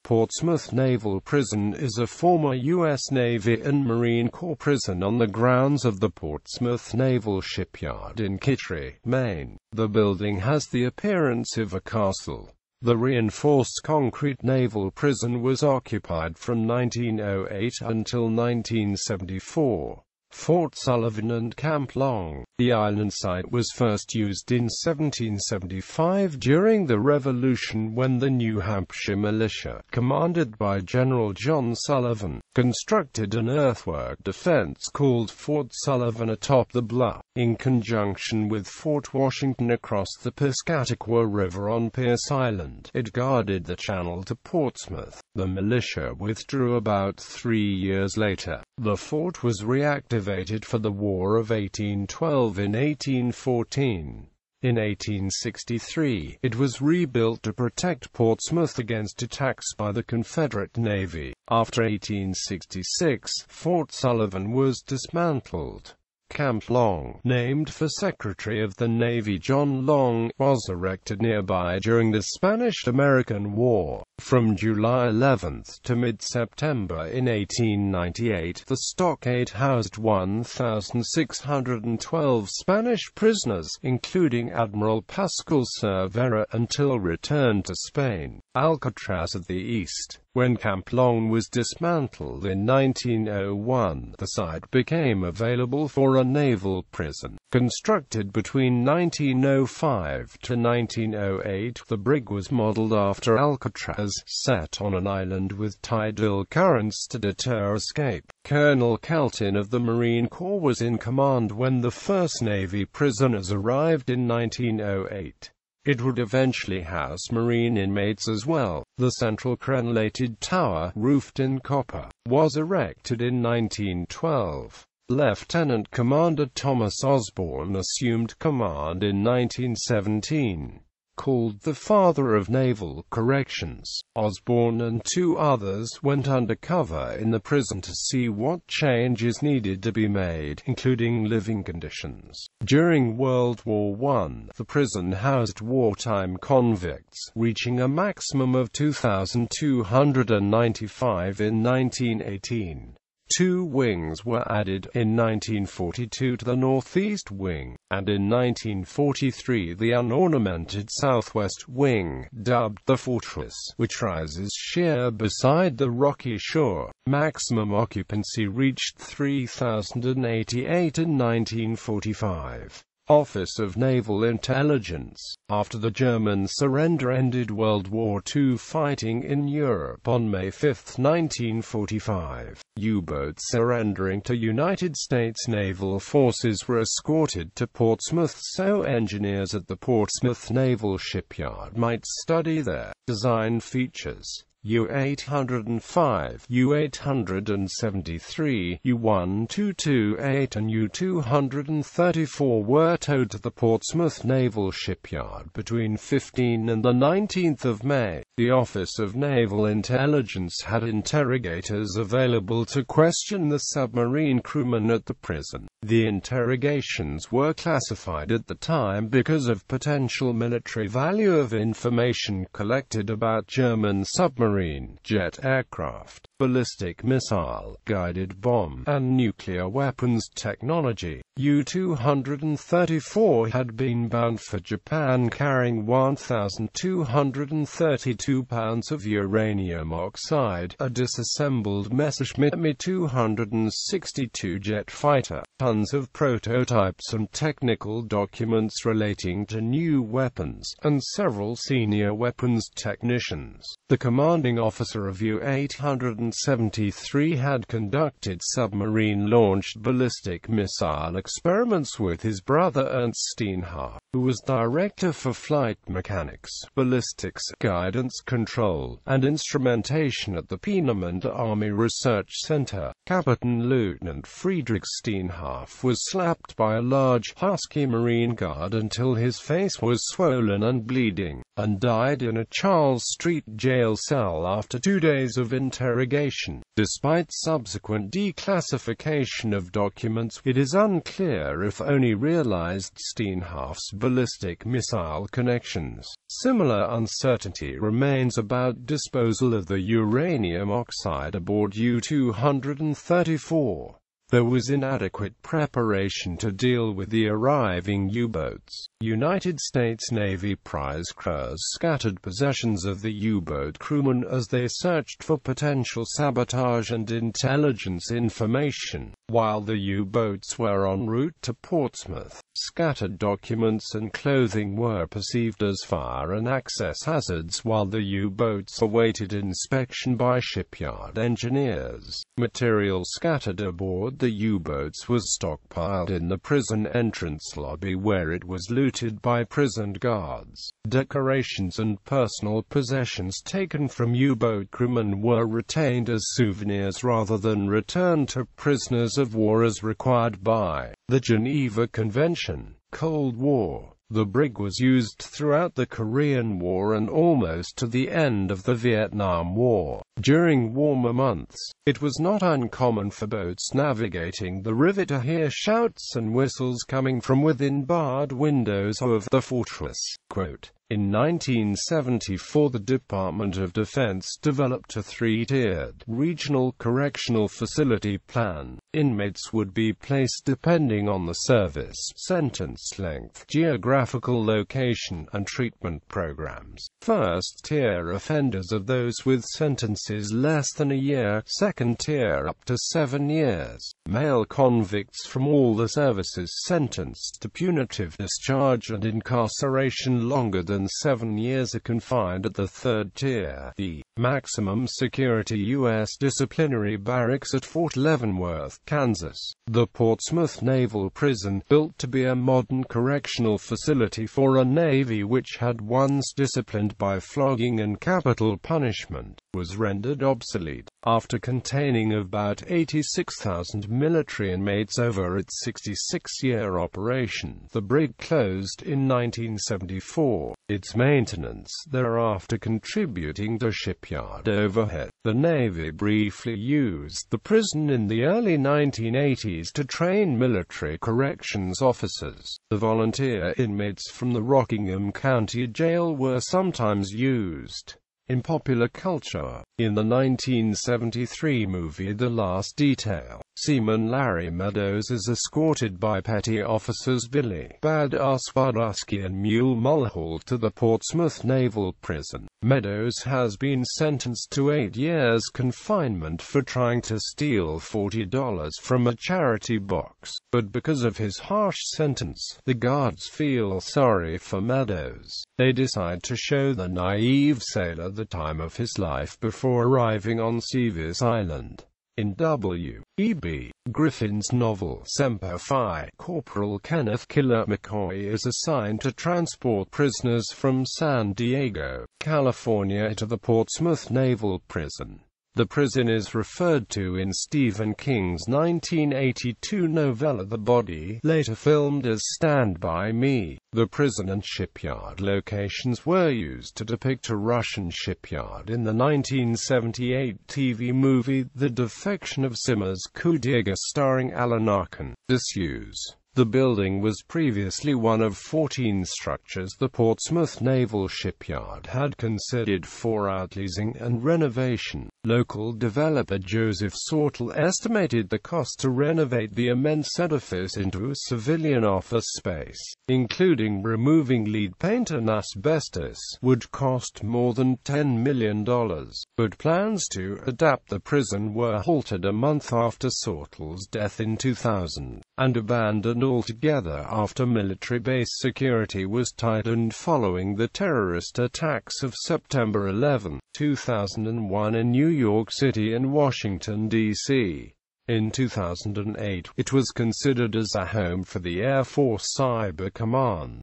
Portsmouth Naval Prison is a former U.S. Navy and Marine Corps prison on the grounds of the Portsmouth Naval Shipyard in Kittery, Maine. The building has the appearance of a castle. The reinforced concrete naval prison was occupied from 1908 until 1974. Fort Sullivan and Camp Long. The island site was first used in 1775 during the Revolution when the New Hampshire militia, commanded by General John Sullivan, constructed an earthwork defense called Fort Sullivan atop the bluff, in conjunction with Fort Washington across the Piscataqua River on Pierce Island. It guarded the channel to Portsmouth. The militia withdrew about 3 years later. The fort was reactivated for the War of 1812 in 1814. In 1863, it was rebuilt to protect Portsmouth against attacks by the Confederate Navy. After 1866, Fort Sullivan was dismantled. Camp Long, named for Secretary of the Navy John Long, was erected nearby during the Spanish-American War. From July 11 to mid-September in 1898, the stockade housed 1,612 Spanish prisoners, including Admiral Pascual Cervera, until returned to Spain. Alcatraz at the east. When Camp Long was dismantled in 1901, the site became available for a naval prison. Constructed between 1905 to 1908, the brig was modeled after Alcatraz, set on an island with tidal currents to deter escape. Colonel Kelton of the Marine Corps was in command when the first Navy prisoners arrived in 1908. It would eventually house Marine inmates as well. The central crenellated tower, roofed in copper, was erected in 1912. Lieutenant Commander Thomas Osborne assumed command in 1917. Called the father of naval corrections, Osborne and 2 others went undercover in the prison to see what changes needed to be made, including living conditions. During World War I, the prison housed wartime convicts, reaching a maximum of 2,295 in 1918. 2 wings were added, in 1942 to the northeast wing, and in 1943 the unornamented southwest wing, dubbed the Fortress, which rises sheer beside the rocky shore. Maximum occupancy reached 3,088 in 1945. Office of Naval Intelligence. After the German surrender ended World War II fighting in Europe on May 5, 1945. U-boats surrendering to United States naval forces were escorted to Portsmouth so engineers at the Portsmouth Naval Shipyard might study their design features. U-805, U-873, U-1228 and U-234 were towed to the Portsmouth Naval Shipyard between 15 and 19 May. The Office of Naval Intelligence had interrogators available to question the submarine crewmen at the prison. The interrogations were classified at the time because of potential military value of information collected about German submarine, jet aircraft, ballistic missile, guided bomb, and nuclear weapons technology. U-234 had been bound for Japan carrying 1,232 pounds of uranium oxide, a disassembled Messerschmitt Me-262 jet fighter, tons of prototypes and technical documents relating to new weapons, and several senior weapons technicians. The commanding officer of U-873 had conducted submarine-launched ballistic missile experiments with his brother Ernst Steenhoff, who was director for flight mechanics, ballistics, guidance control, and instrumentation at the Peenemünde Army Research Center. Captain Lieutenant Friedrich Steenhoff was slapped by a large, husky Marine guard until his face was swollen and bleeding, and died in a Charles Street jail cell after 2 days of interrogation. Despite subsequent declassification of documents, it is unclear if only realized Steenhoff's ballistic missile connections. Similar uncertainty remains about disposal of the uranium oxide aboard U-234. There was inadequate preparation to deal with the arriving U-boats. United States Navy prize crews scattered possessions of the U-boat crewmen as they searched for potential sabotage and intelligence information. While the U-boats were en route to Portsmouth, scattered documents and clothing were perceived as fire and access hazards while the U-boats awaited inspection by shipyard engineers. Material scattered aboard the U-boats was stockpiled in the prison entrance lobby where it was looted by prison guards. Decorations and personal possessions taken from U-boat crewmen were retained as souvenirs rather than returned to prisoners of war as required by the Geneva Convention. Cold War. The brig was used throughout the Korean War and almost to the end of the Vietnam War. During warmer months, it was not uncommon for boats navigating the river to hear shouts and whistles coming from within barred windows of the fortress. Quote, in 1974 the Department of Defense developed a three-tiered regional correctional facility plan. Inmates would be placed depending on the service, sentence length, geographical location, and treatment programs. First-tier offenders are those with sentences less than a year, second-tier up to 7 years. Male convicts from all the services sentenced to punitive discharge and incarceration longer than 7 years are confined at the third tier. The maximum security U.S. disciplinary barracks at Fort Leavenworth, Kansas. The Portsmouth Naval Prison, built to be a modern correctional facility for a Navy which had once disciplined by flogging and capital punishment, was rendered obsolete. After containing about 86,000 military inmates over its 66-year operation, the brig closed in 1974. Its maintenance thereafter contributing to shipyard overhead. The Navy briefly used the prison in the early 1980s to train military corrections officers. The volunteer inmates from the Rockingham County Jail were sometimes used in popular culture. In the 1973 movie The Last Detail, Seaman Larry Meadows is escorted by petty officers Billy Badass Badusky and Mule Mulhall to the Portsmouth Naval Prison. Meadows has been sentenced to 8 years confinement for trying to steal $40 from a charity box, but because of his harsh sentence, the guards feel sorry for Meadows. They decide to show the naive sailor the time of his life before arriving on Seavis Island. In W.E.B. Griffin's novel Semper Fi, Corporal Kenneth Killer McCoy is assigned to transport prisoners from San Diego, California to the Portsmouth Naval Prison. The prison is referred to in Stephen King's 1982 novella The Body, later filmed as Stand By Me. The prison and shipyard locations were used to depict a Russian shipyard in the 1978 TV movie The Defection of Simmers Kudiga starring Alan Arkin. Disuse. The building was previously one of 14 structures the Portsmouth Naval Shipyard had considered for outleasing and renovation. Local developer Joseph Sortel estimated the cost to renovate the immense edifice into a civilian office space, including removing lead paint and asbestos, would cost more than $10 million. But plans to adapt the prison were halted a month after Sortel's death in 2000, and abandoned altogether after military base security was tightened following the terrorist attacks of September 11, 2001 in New York City and Washington, D.C. In 2008, it was considered as a home for the Air Force Cyber Command.